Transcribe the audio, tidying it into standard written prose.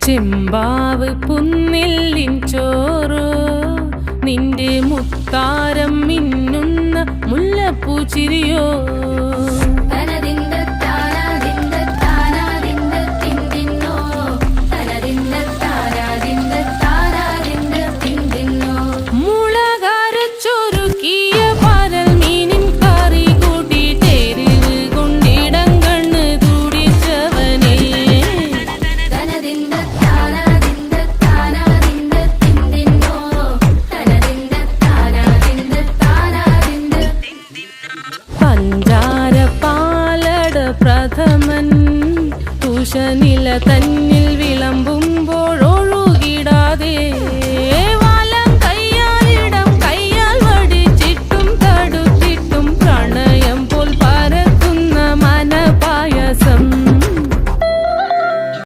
ചെമ്പാവ് പുന്നില്ലിൻ ചോറോ നിന്റെ മുത്താരം മിന്നുന്ന മുല്ലപ്പൂച്ചിരിയോ പ്രഥമൻ തുഷനില തന്നിൽ വിളമ്പും